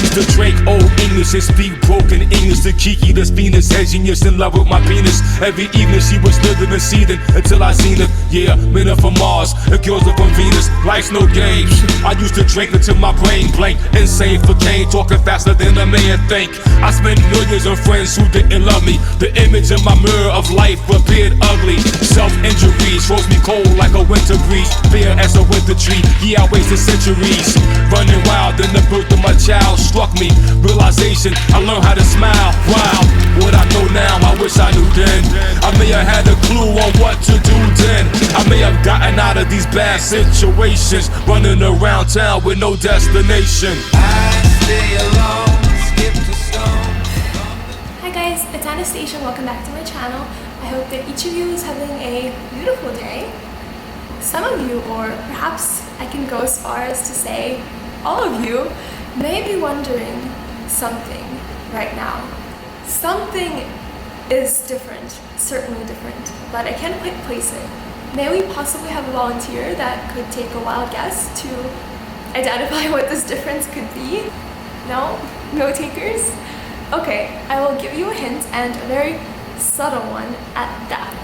used to drink old English and speak broken English. The Kiki, this Venus, head genius in love with my penis. Every evening she was living and seething until I seen her. Yeah, men are from Mars, the girls are from Venus. Life's no game. I used to drink until my brain blank. Insane for Kane, talking faster than a man think. I spent millions on friends who didn't love me. The image in my mirror of life appeared ugly. Self-injuries froze me cold like a winter breeze. Fair as a winter tree, yeah, I wasted centuries. Running wild, then the birth of my child struck me. Realization, I learned how to smile. Wow, what I know now, I wish I knew then. I may have had a clue on what to do then. I may have gotten out of these bad situations, running around town with no destination. I stay alone, skip the stone. Hi guys, it's Anastasia. Welcome back to my channel. I hope that each of you is having a beautiful day. Some of you, or perhaps I can go as far as to say all of you, may be wondering something right now. Something is different, certainly different, but I can't quite place it. May we possibly have a volunteer that could take a wild guess to identify what this difference could be? No? No takers? Okay, I will give you a hint, and a very subtle one at that.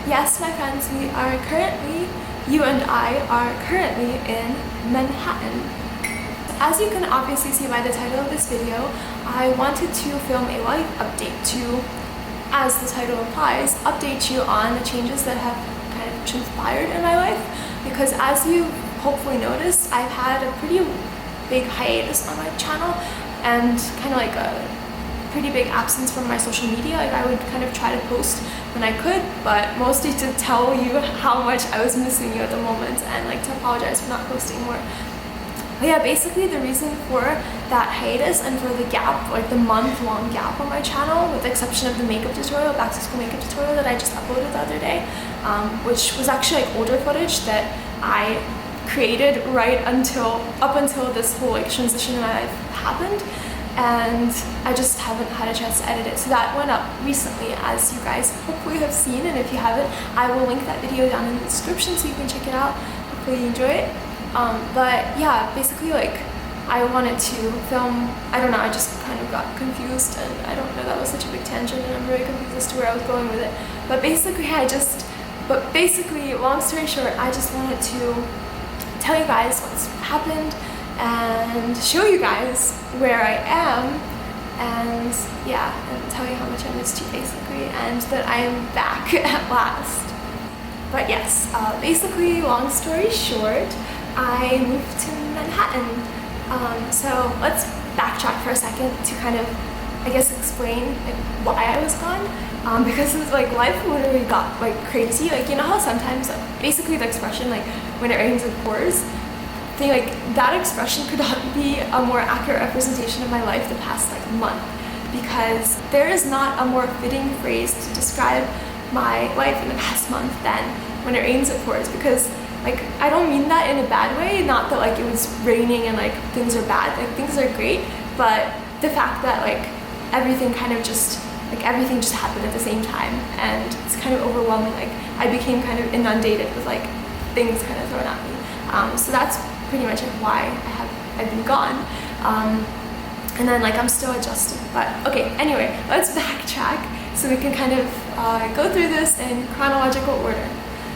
Yes, my friends, you and I are currently in Manhattan. As you can obviously see by the title of this video, I wanted to film a life update to, as the title implies, update you on the changes that have kind of transpired in my life. Because as you hopefully noticed, I've had a pretty big hiatus on my channel and kind of like a pretty big absence from my social media. Like I would kind of try to post when I could, but mostly to tell you how much I was missing you at the moment and like to apologize for not posting more. But yeah, basically the reason for that hiatus and for the gap, like the month-long gap on my channel, with the exception of the makeup tutorial, back to school makeup tutorial that I just uploaded the other day, which was actually like older footage that I created up until this whole like transition in my life happened, and I just haven't had a chance to edit it. So that went up recently, as you guys hopefully have seen, and if you haven't, I will link that video down in the description so you can check it out. Hopefully you enjoy it. But yeah, basically like I wanted to film, I don't know, I just kind of got confused, and I don't know, that was such a big tangent and I'm very confused as to where I was going with it. But basically long story short, I just wanted to tell you guys what's happened and show you guys where I am, and yeah, and tell you how much I missed you basically, and that I am back at last. But yes, basically long story short, I moved to Manhattan. So let's backtrack for a second to kind of, I guess, explain like why I was gone. Because it's like life literally got like crazy. Like, you know how sometimes basically the expression like when it rains it pours, I think like that expression could not be a more accurate representation of my life the past like month, because there is not a more fitting phrase to describe my life in the past month than when it rains it pours. Because like I don't mean that in a bad way, not that like it was raining and like things are bad, like things are great, but the fact that like everything just happened at the same time, and it's kind of overwhelming. Like I became kind of inundated with like things kind of thrown at me. So that's pretty much like why I've been gone. And then like I'm still adjusting. But okay, anyway, let's backtrack so we can kind of go through this in chronological order.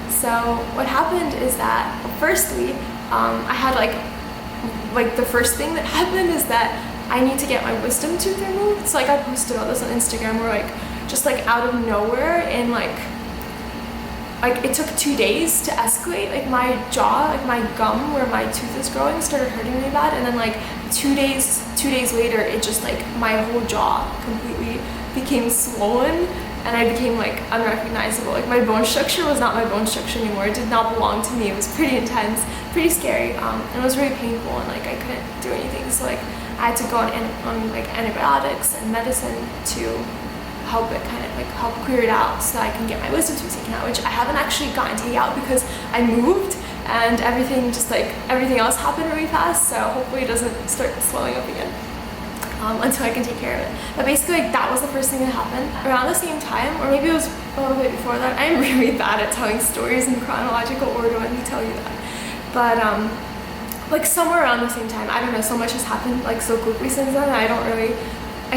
So what happened is that firstly, I had like the first thing that happened is that I need to get my wisdom tooth removed. So like I posted all this on Instagram where like just like out of nowhere, and like it took 2 days to escalate. Like my jaw, like my gum where my tooth is growing started hurting really bad, and then like 2 days later it just like my whole jaw completely became swollen and I became like unrecognizable. Like my bone structure was not my bone structure anymore. It did not belong to me. It was pretty intense, pretty scary, and it was really painful, and like I couldn't do anything. So like I had to go on like antibiotics and medicine to help it kind of like help clear it out so that I can get my wisdom tooth taken out, which I haven't actually gotten taken out because I moved and everything else happened really fast. So hopefully it doesn't start swelling up again. Until I can take care of it. But basically like that was the first thing that happened. Around the same time, or maybe it was a little bit before that. I'm really bad at telling stories in chronological order, let me tell you that. But like somewhere around the same time, I don't know, so much has happened like so quickly since then. I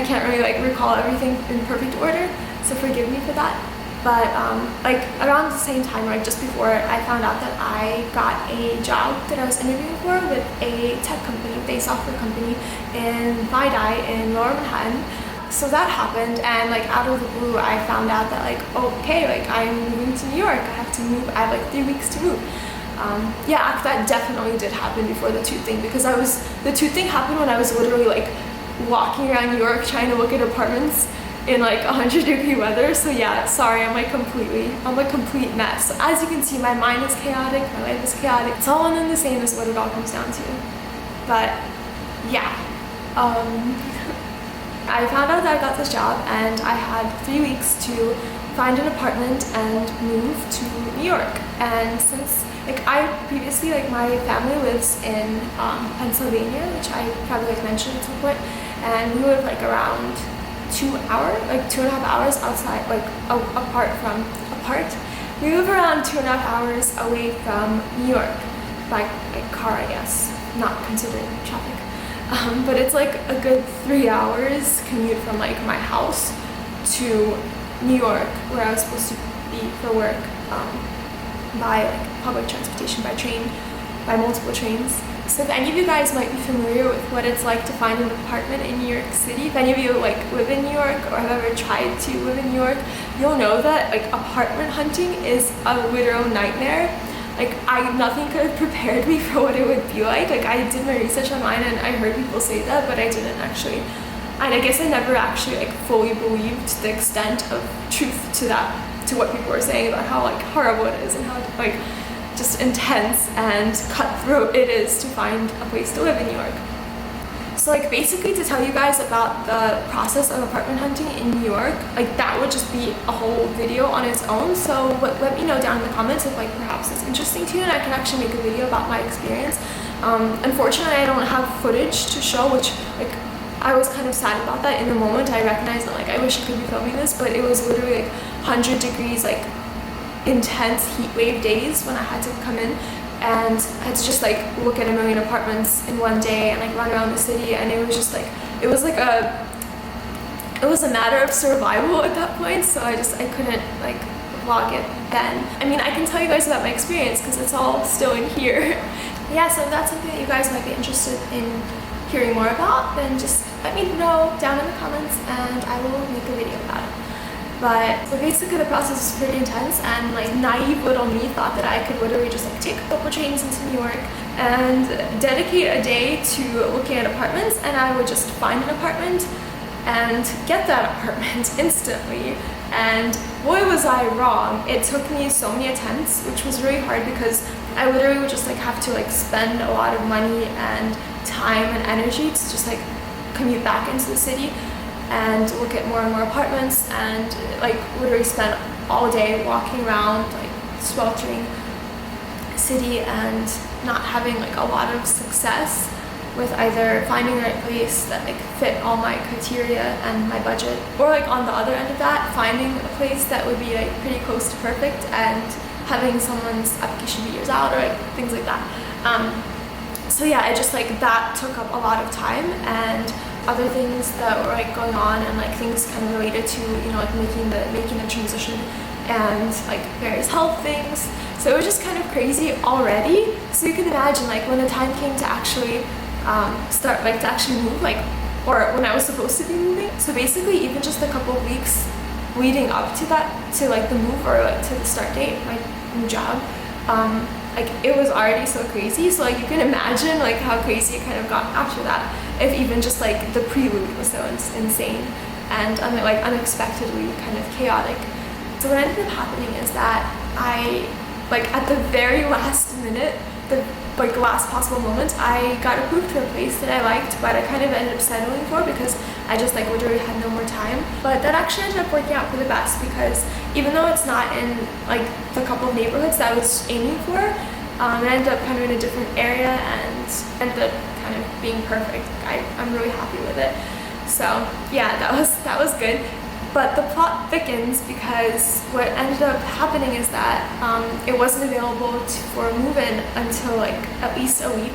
can't really like recall everything in perfect order, so forgive me for that. But like around the same time, like just before, I found out that I got a job that I was interviewing for with a tech company, a software company in Vidai in Lower Manhattan. So that happened, and like out of the blue, I found out that like, okay, like I'm moving to New York. I have to move. I have like 3 weeks to move. Yeah, that definitely did happen before the tooth thing, because the tooth thing happened when I was literally like walking around New York trying to look at apartments in like 100-degree weather. So yeah, sorry, I'm a complete mess. So as you can see, my mind is chaotic, my life is chaotic. It's all one and the same is what it all comes down to. But yeah, I found out that I got this job, and I had 3 weeks to find an apartment and move to New York. And since like I previously, like my family lives in Pennsylvania, which I probably like mentioned at some point, and we live like around 2.5 hours outside, like apart. We live around 2.5 hours away from New York by like car, I guess, not considering traffic. But it's like a good 3 hours commute from like my house to New York, where I was supposed to be for work, by like public transportation, by train, by multiple trains. So if any of you guys might be familiar with what it's like to find an apartment in New York City, if any of you like live in New York or have ever tried to live in New York, you'll know that like apartment hunting is a literal nightmare. Like nothing could have prepared me for what it would be like. Like I did my research online and I heard people say that, but I didn't actually. And I guess I never actually like fully believed the extent of truth to what people were saying about how like horrible it is and how like just intense and cutthroat it is to find a place to live in New York. So like basically to tell you guys about the process of apartment hunting in New York, like that would just be a whole video on its own. So let me know down in the comments if like perhaps it's interesting to you and I can actually make a video about my experience. Unfortunately, I don't have footage to show, which like I was kind of sad about that in the moment. I recognized that like I wish I could be filming this, but it was literally like 100 degrees, like intense heat wave days when I had to come in, and I had to just like look at a million apartments in one day and like run around the city, and it was just like it was a matter of survival at that point. So I couldn't like vlog it then. I mean, I can tell you guys about my experience because it's all still in here. Yeah, so if that's something that you guys might be interested in hearing more about, then just let me know down in the comments and I will make a video about it. But basically the process was pretty intense, and like naive little me thought that I could literally just like take a couple trains into New York and dedicate a day to looking at apartments, and I would just find an apartment and get that apartment instantly. And boy was I wrong. It took me so many attempts, which was really hard because I literally would just like have to like spend a lot of money and time and energy to just like commute back into the city and look at more and more apartments, and like literally spend all day walking around like sweltering city and not having like a lot of success with either finding the right place that like fit all my criteria and my budget, or like on the other end of that, finding a place that would be like pretty close to perfect and having someone's application be years out or like things like that. So yeah, it just like that took up a lot of time, and other things that were like going on, and like things kind of related to, you know, like making the transition and like various health things. So it was just kind of crazy already. So you can imagine like when the time came to actually start, like to actually move, like, or when I was supposed to be moving. So basically even just a couple of weeks leading up to that, to like the move or like to the start date, my new job, like it was already so crazy. So like you can imagine like how crazy it kind of got after that, if even just like the prelude was so insane and like unexpectedly kind of chaotic. So what ended up happening is that I, like at the very last minute, the like last possible moment, I got approved for a place that I liked, but I kind of ended up settling for because I just like literally had no more time. But that actually ended up working out for the best, because even though it's not in like the couple of neighborhoods that I was aiming for, it ended up kind of in a different area and ended up kind of being perfect. I'm really happy with it. So yeah, that was good. But the plot thickens because what ended up happening is that it wasn't available for move-in until like at least a week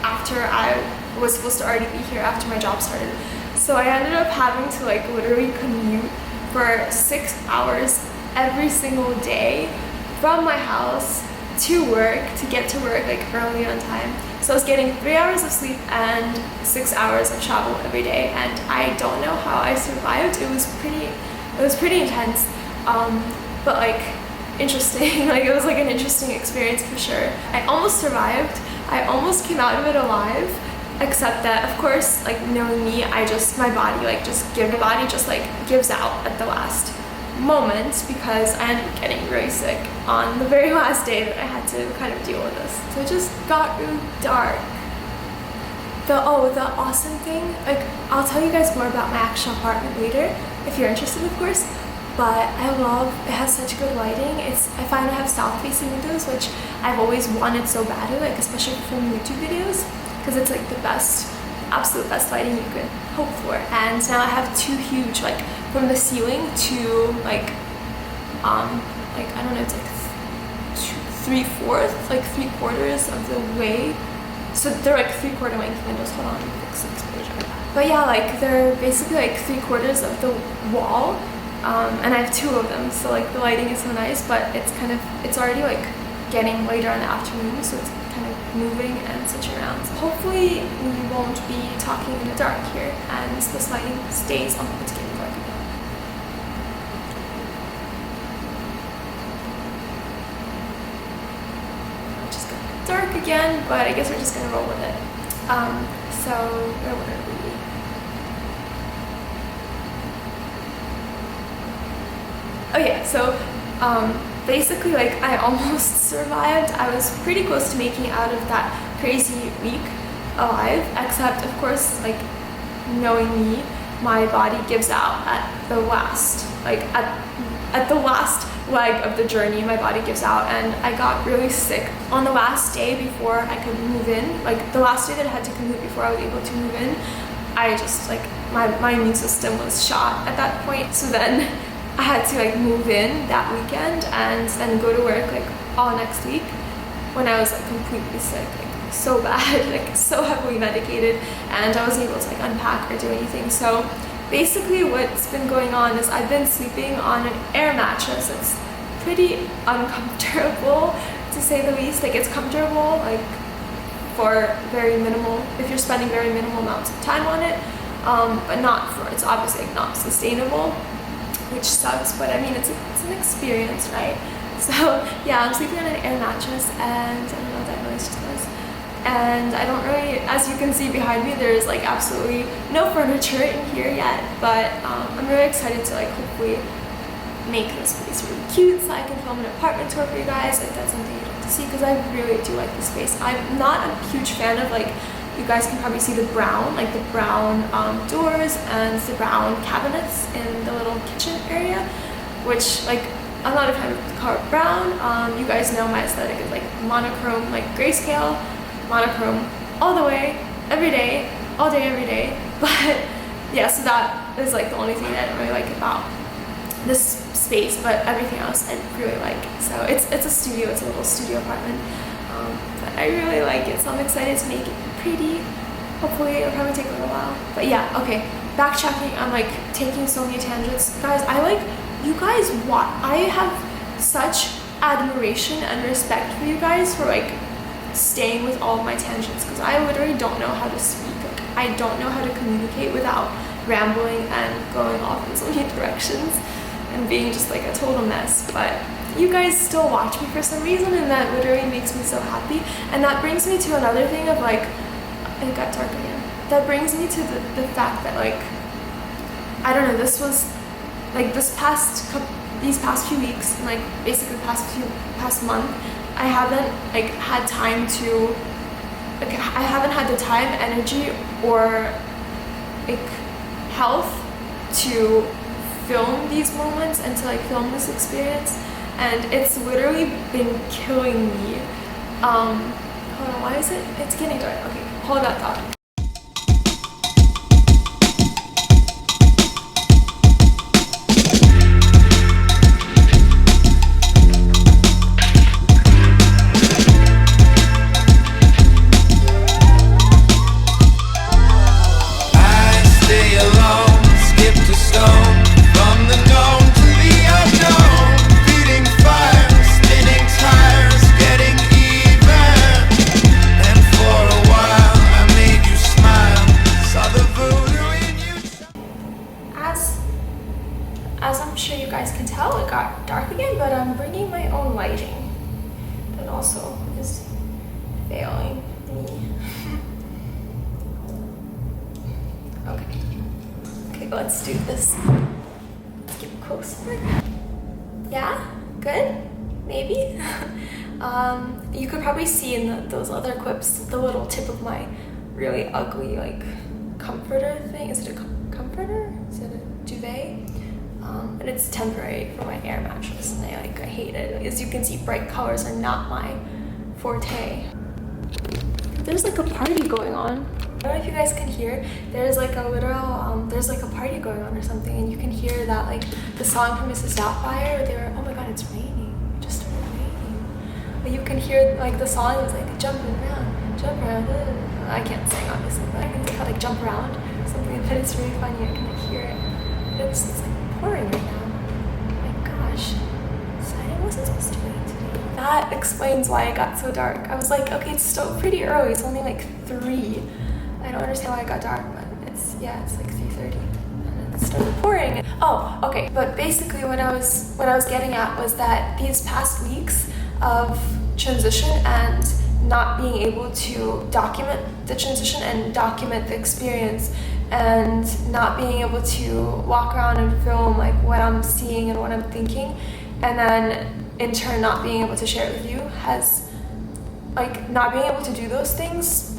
after I was supposed to already be here, after my job started. So I ended up having to like literally commute for 6 hours every single day from my house to work, to get to work like early on time. So I was getting 3 hours of sleep and 6 hours of travel every day, and I don't know how I survived. It was pretty intense, but like interesting. Like it was like an interesting experience for sure. I almost survived. I almost came out of it alive, except that of course, like knowing me, my body just gives out at the last moment because I ended up getting really sick on the very last day that I had to kind of deal with this. So it just got really dark. The awesome thing, like I'll tell you guys more about my actual apartment later if you're interested, of course, but it has such good lighting. I find I have south facing windows, which I've always wanted so badly, like especially for filming YouTube videos, because it's like the best, absolute best lighting you could hope for. And now I have two huge, like from the ceiling to like I don't know, it's like 3/4 of the way. So they're like 3/4 length windows. Hold on, let me fix the exposure. But yeah, like they're basically like 3/4 of the wall, and I have two of them. So like the lighting is so nice, but it's already like getting later in the afternoon, so it's kind of moving and switching around. So hopefully we won't be talking in the dark here, and this lighting stays on. It's getting dark again. Just got dark again, but I guess we're just gonna roll with it. So where were we? Oh yeah, so basically like I almost survived. I was pretty close to making it out of that crazy week alive, except of course, like knowing me, my body gives out at the last, like at the last leg of the journey. My body gives out, and I got really sick on the last day before I could move in. Like the last day that I had to commute before I was able to move in, I just like my immune system was shot at that point. So then I had to like move in that weekend and then go to work like all next week when I was like completely sick, like so bad, like so heavily medicated, and I wasn't able to like unpack or do anything. So basically what's been going on is I've been sleeping on an air mattress. It's pretty uncomfortable to say the least. Like it's comfortable like for very minimal, if you're spending very minimal amounts of time on it, but it's obviously like not sustainable, which sucks, but I mean it's an experience, right? So yeah, I'm sleeping on an air mattress, and I don't know what that noise just was. And I don't really, as you can see behind me, there's like absolutely no furniture in here yet, but I'm really excited to like hopefully make this place really cute so I can film an apartment tour for you guys if that's something you'd like to see, because I really do like this space. I'm not a huge fan of like, you guys can probably see the brown doors and the brown cabinets in the little kitchen area, which like I'm not a fan of the color brown. You guys know my aesthetic is like monochrome, like grayscale, monochrome all the way, every day, all day, every day. But yeah, so that is like the only thing that I don't really like about this space, but everything else I really like. So it's a studio, it's a little studio apartment, but I really like it, so I'm excited to make it pretty. Hopefully it'll probably take a little while, but yeah. Okay, backtracking, I'm like taking so many tangents, guys. I have such admiration and respect for you guys for like staying with all of my tangents, because I literally don't know how to speak. Like, I don't know how to communicate without rambling and going off in so many directions and being just like a total mess. But you guys still watch me for some reason, and that literally makes me so happy. And that brings me to another thing of like, it got dark again. That brings me to the fact that like, I don't know, this was like these past few weeks, and like basically past month, I haven't like had time to, like I haven't had the time, energy, or like health to film these moments and to like film this experience, and it's literally been killing me. Hold on, why is it? It's getting dark. Okay, hold that thought. failing me. Okay, let's do this. Let's get closer. Yeah? Good? Maybe? You could probably see in those other clips the little tip of my really ugly, like, comforter thing. Is it a comforter? Is it a duvet? And it's temporary for my air mattress, and I hate it. As you can see, bright colors are not my forte. There's like a party going on. I don't know if you guys can hear. There's like a literal, there's like a party going on or something, and you can hear that, like, the song from Mrs. Doubtfire. They were, oh my god, it's raining. It just started raining. But you can hear, like, the song was like jumping around, jump around. I can't sing obviously, but I can think how, like, jump around or something. But it's really funny. I can, like, hear it. But it's like pouring right now. Oh my gosh. So I wasn't supposed to rain today. That explains why it got so dark. I was like, okay, it's still pretty early. It's only like 3. I don't understand why it got dark, but it's like 3:30, and it started pouring. Oh, okay. But basically, what I was getting at was that these past weeks of transition and not being able to document the transition and document the experience, and not being able to walk around and film, like, what I'm seeing and what I'm thinking, and then in turn not being able to share it with you, has, like, not being able to do those things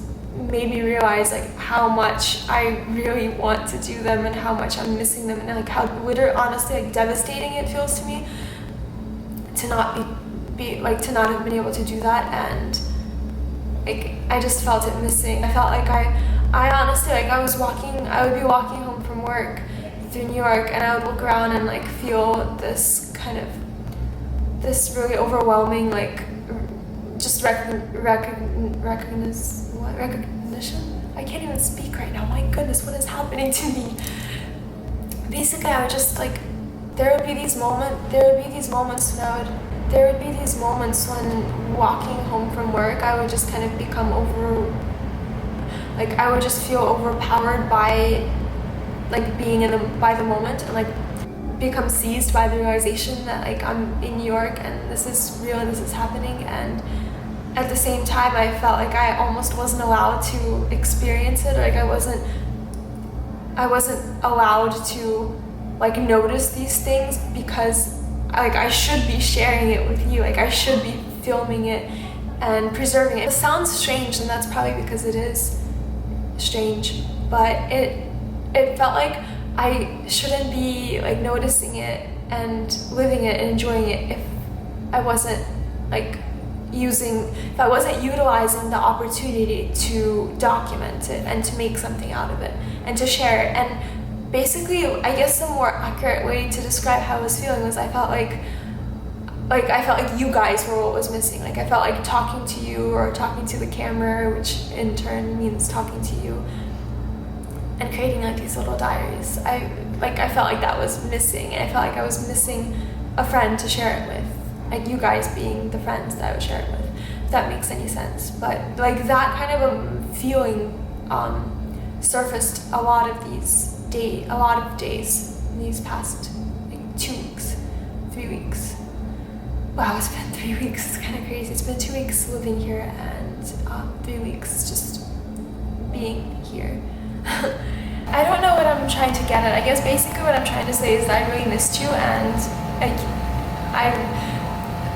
made me realize, like, how much I really want to do them and how much I'm missing them, and, like, how honestly, like, devastating it feels to me to not to not have been able to do that. And, like, I just felt it missing. I felt like I honestly, like, I would be walking home from work through New York, and I would look around and, like, feel this really overwhelming, like, just recognition. I can't even speak right now. My goodness, what is happening to me? Basically, I would just, like, there would be these moments when walking home from work, I would just kind of become I would just feel overpowered by, like, being by the moment, and, like, become seized by the realization that, like, I'm in New York and this is real and this is happening. And at the same time, I felt like I almost wasn't allowed to experience it. Like, I wasn't allowed to, like, notice these things, because, like, I should be sharing it with you. Like, I should be filming it and preserving it. It sounds strange, and that's probably because it is strange, but it felt like I shouldn't be, like, noticing it and living it and enjoying it if I wasn't, like, if I wasn't utilizing the opportunity to document it and to make something out of it and to share it. And basically, I guess the more accurate way to describe how I was feeling was, I felt like you guys were what was missing. Like, I felt like talking to you or talking to the camera, which in turn means talking to you, and creating, like, these little diaries. I felt like that was missing, and I felt like I was missing a friend to share it with. Like, you guys being the friends that I would share it with, if that makes any sense. But, like, that kind of a feeling surfaced a lot of days in these past, like, 2 weeks, 3 weeks. Wow, it's been 3 weeks. It's kind of crazy. It's been 2 weeks living here and 3 weeks just being here. I don't know what I'm trying to get at. I guess basically what I'm trying to say is that I really missed you, and, like,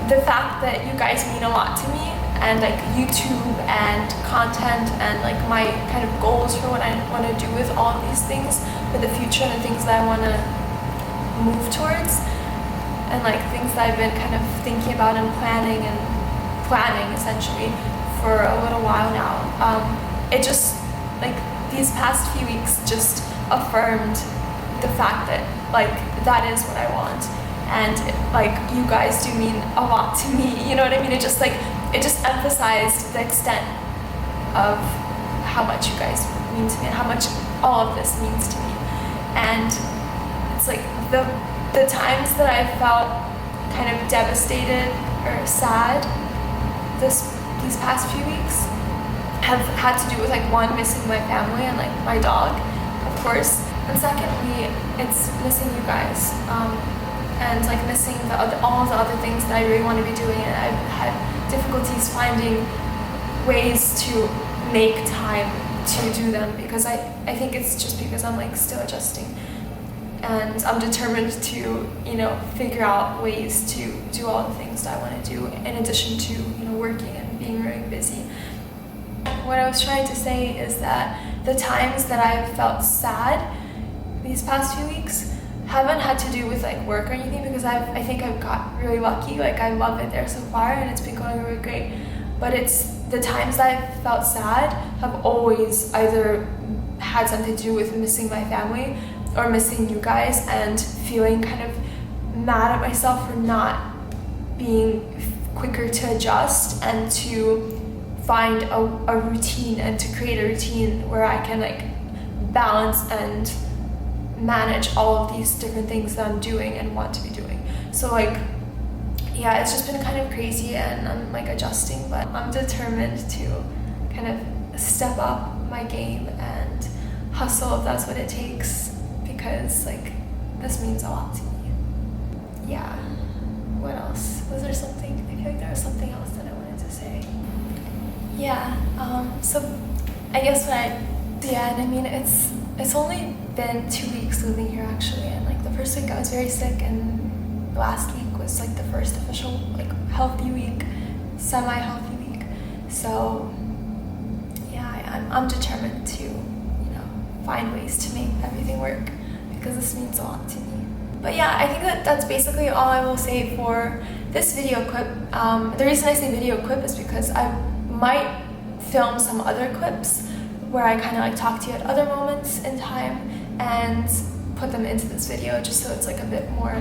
the fact that you guys mean a lot to me, and, like, YouTube and content and, like, my kind of goals for what I want to do with all of these things for the future, and the things that I want to move towards, and, like, things that I've been kind of thinking about and planning essentially for a little while now. It just, like, these past few weeks just affirmed the fact that, like, that is what I want. And, like, you guys do mean a lot to me, you know what I mean? It just emphasized the extent of how much you guys mean to me and how much all of this means to me. And it's like the times that I felt kind of devastated or sad these past few weeks have had to do with, like, one, missing my family and, like, my dog, of course, and secondly, it's missing you guys. And, like, missing all of the other things that I really want to be doing, and I've had difficulties finding ways to make time to do them, because I think it's just because I'm like still adjusting, and I'm determined to, you know, figure out ways to do all the things that I want to do in addition to, you know, working and being really busy. What I was trying to say is that the times that I've felt sad these past few weeks haven't had to do with like work or anything, because I think I've got really lucky. Like, I love it there so far and it's been going really great. But it's the times that I've felt sad have always either had something to do with missing my family or missing you guys, and feeling kind of mad at myself for not being quicker to adjust and to find a routine and to create a routine where I can like balance and manage all of these different things that I'm doing and want to be doing. So like, yeah, it's just been kind of crazy and I'm like adjusting, but I'm determined to kind of step up my game and hustle if that's what it takes, because like this means a lot to me. Yeah, what else? Was there something? I feel like there was something else that I wanted to say. Yeah, so I guess and I mean, it's only been 2 weeks living here actually, and like the first week I was very sick, and last week was like the first official like healthy week, semi-healthy week. So yeah, I'm determined to, you know, find ways to make everything work, because this means a lot to me. But yeah, I think that's basically all I will say for this video clip. The reason I say video clip is because I might film some other clips where I kind of like talk to you at other moments in time and put them into this video, just so it's like a bit more,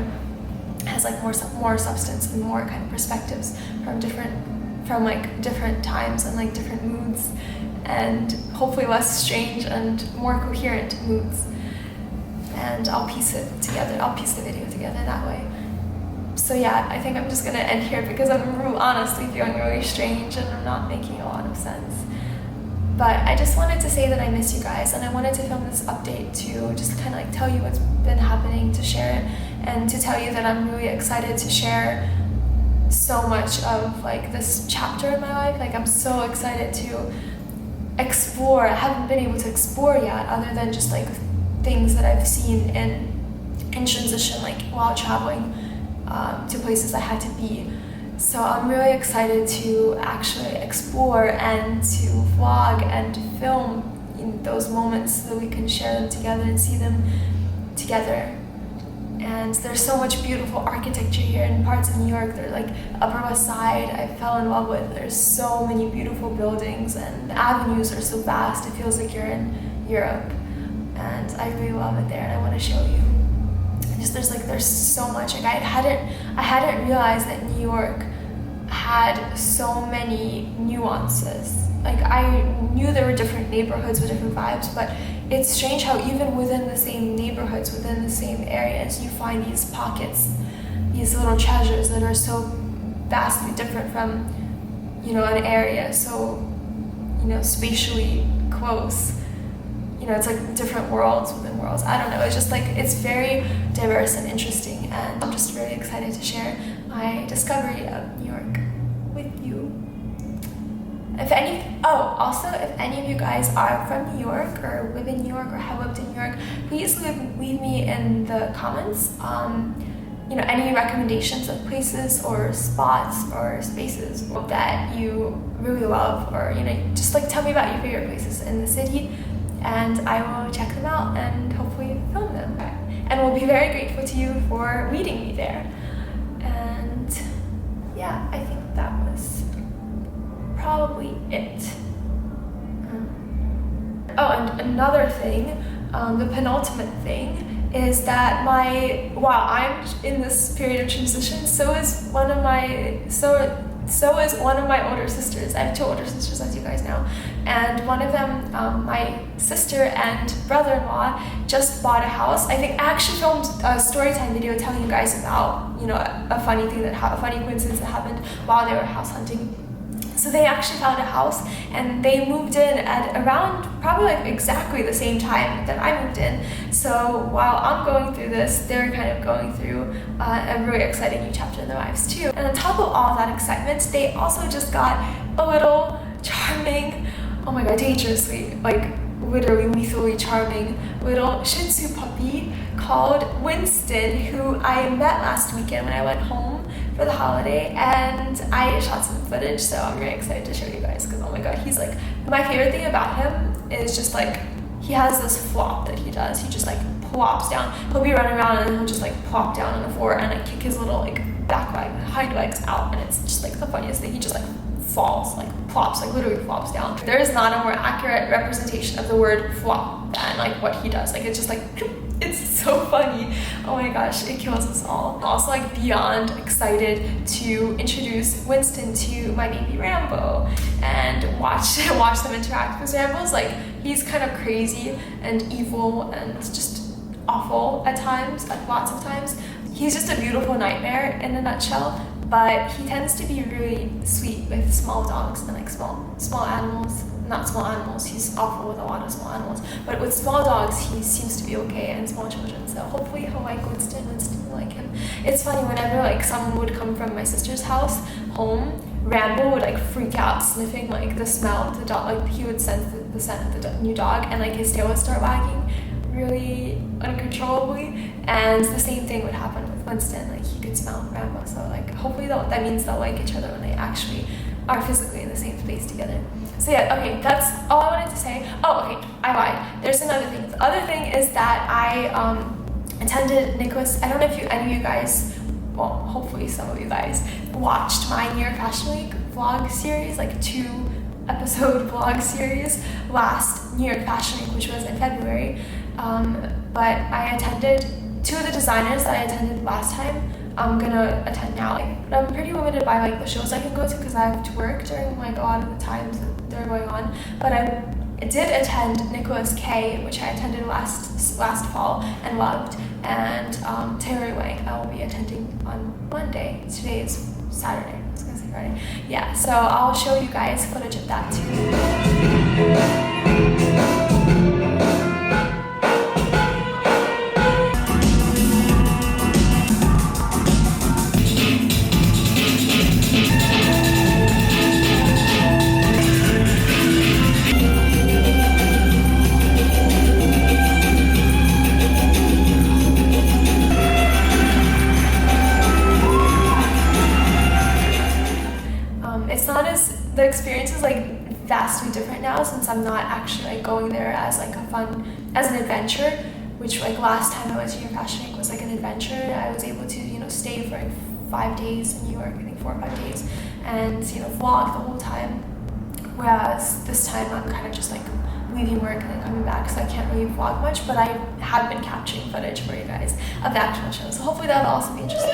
has like more substance and more kind of perspectives from different times and like different moods, and hopefully less strange and more coherent moods. And I'll piece it together. I'll piece the video together that way. So yeah, I think I'm just gonna end here because I'm honestly feeling really strange and I'm not making a lot of sense. But I just wanted to say that I miss you guys, and I wanted to film this update to just kind of like tell you what's been happening, to share it, and to tell you that I'm really excited to share so much of like this chapter in my life. Like, I'm so excited to explore. I haven't been able to explore yet, other than just like things that I've seen in transition, like while traveling to places I had to be. So I'm really excited to actually explore and to vlog and film in those moments so that we can share them together and see them together. And there's so much beautiful architecture here in parts of New York. They're like Upper West Side, I fell in love with. There's so many beautiful buildings and the avenues are so vast. It feels like you're in Europe. And I really love it there, and I want to show you. There's so much. Like, I hadn't realized that New York had so many nuances. Like, I knew there were different neighborhoods with different vibes, but it's strange how even within the same neighborhoods, within the same areas, you find these pockets, these little treasures that are so vastly different from, you know, an area so, you know, spatially close. You know, it's like different worlds within worlds. I don't know, it's just like, it's very diverse and interesting, and I'm just really excited to share my discovery of New York with you. Also, if any of you guys are from New York or live in New York or have lived in New York, please leave me in the comments, you know, any recommendations of places or spots or spaces that you really love, or, you know, just like tell me about your favorite places in the city, and I will check them out and hopefully film them. And will be very grateful to you for meeting me there. And yeah, I think that was probably it. And another thing, the penultimate thing, is that while I'm in this period of transition, so is one of my older sisters. I have 2 older sisters, as you guys know, and one of them, my sister and brother-in-law, just bought a house. I think I actually filmed a storytime video telling you guys about, you know, a funny coincidence that happened while they were house hunting. So they actually found a house, and they moved in at around probably like exactly the same time that I moved in. So while I'm going through this, they're kind of going through a really exciting new chapter in their lives too. And on top of all of that excitement, they also just got a little charming a dangerously, like literally lethally charming little Shih Tzu puppy called Winston, who I met last weekend when I went home for the holiday, and I shot some footage, so I'm very excited to show you guys because oh my god, he's like, my favorite thing about him is just like he has this flop that he does. He just like plops down. He'll be running around and then he'll just like plop down on the floor and like kick his little like hind legs out, and it's just like the funniest thing. He just like falls, like plops, like literally flops down. There is not a more accurate representation of the word flop than like what he does. Like it's just like it's so funny. Oh my gosh, it kills us all. I'm also like beyond excited to introduce Winston to my baby Rambo and watch them interact, because Rambo's like, he's kind of crazy and evil and just awful at times, like lots of times. He's just a beautiful nightmare in a nutshell, but he tends to be really sweet with small dogs and like small animals. Not small animals, he's awful with a lot of small animals, but with small dogs he seems to be okay, and small children, so hopefully he'll like Winston will like him. It's funny, whenever like someone would come from my sister's house home, Rambo would like freak out, sniffing like the smell of the dog, like he would sense the scent of the new dog, and like his tail would start wagging really uncontrollably, and the same thing would happen with Winston, like he could smell Rambo, so like hopefully that means they'll like each other when they actually are physically in the same space together. So yeah, okay, that's all I wanted to say. Oh, okay, I lied. There's another thing. The other thing is that I attended Nicholas. I don't know if any of you guys, well, hopefully some of you guys, watched my New York Fashion Week vlog series, like 2-episode vlog series last New York Fashion Week, which was in February. But I attended 2 of the designers that I attended last time. I'm gonna attend now. But I'm pretty limited by like the shows I can go to because I have to work during like a lot of the times that they're going on. But I did attend Nicholas K, which I attended last fall and loved, and Taylor Wang I will be attending on Monday. Today is Saturday. I was gonna say Friday. Yeah, so I'll show you guys footage of that too. The experience is like vastly different now, since I'm not actually like going there as like as an adventure, which like last time I was here Fashion Week was like an adventure. I was able to stay for like 5 days in New York, I think 4 or 5 days, and vlog the whole time, whereas this time I'm kind of just like leaving work and then coming back, so I can't really vlog much, but I have been capturing footage for you guys of the actual show, so hopefully that'll also be interesting.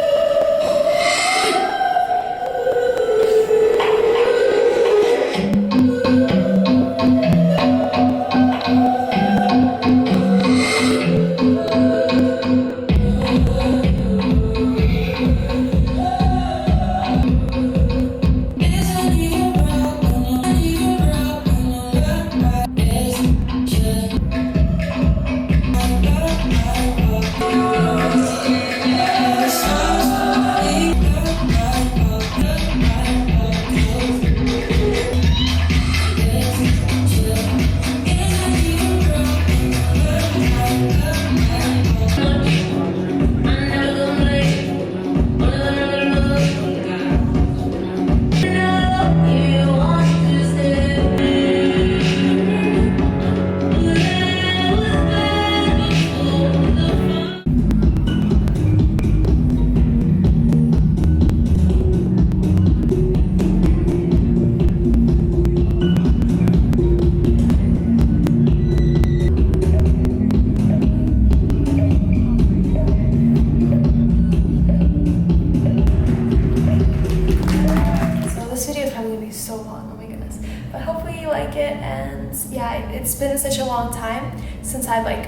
Yeah, it's been such a long time since I've like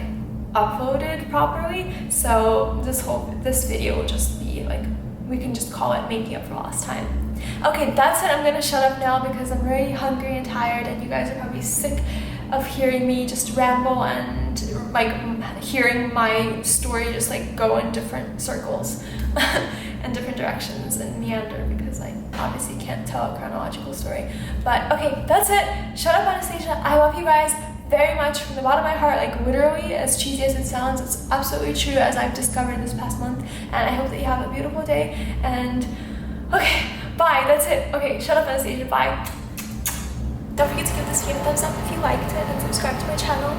uploaded properly, so this video will just be like, we can just call it making up for lost time. Okay, that's it. I'm gonna shut up now because I'm very hungry and tired, and you guys are probably sick of hearing me just ramble and like hearing my story just like go in different circles and different directions and meander, because obviously can't tell a chronological story. But okay, that's it. Shut up, Anastasia. I love you guys very much from the bottom of my heart. Like literally, as cheesy as it sounds, it's absolutely true, as I've discovered this past month. And I hope that you have a beautiful day. And okay, bye. That's it. Okay, shut up, Anastasia. Bye. Don't forget to give this video a thumbs up if you liked it, and subscribe to my channel.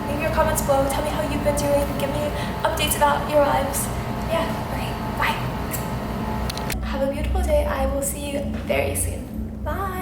Leave your comments below. Tell me how you've been doing. Give me updates about your lives. Yeah. Okay. Bye. Have a beautiful day. I will see you very soon. Bye.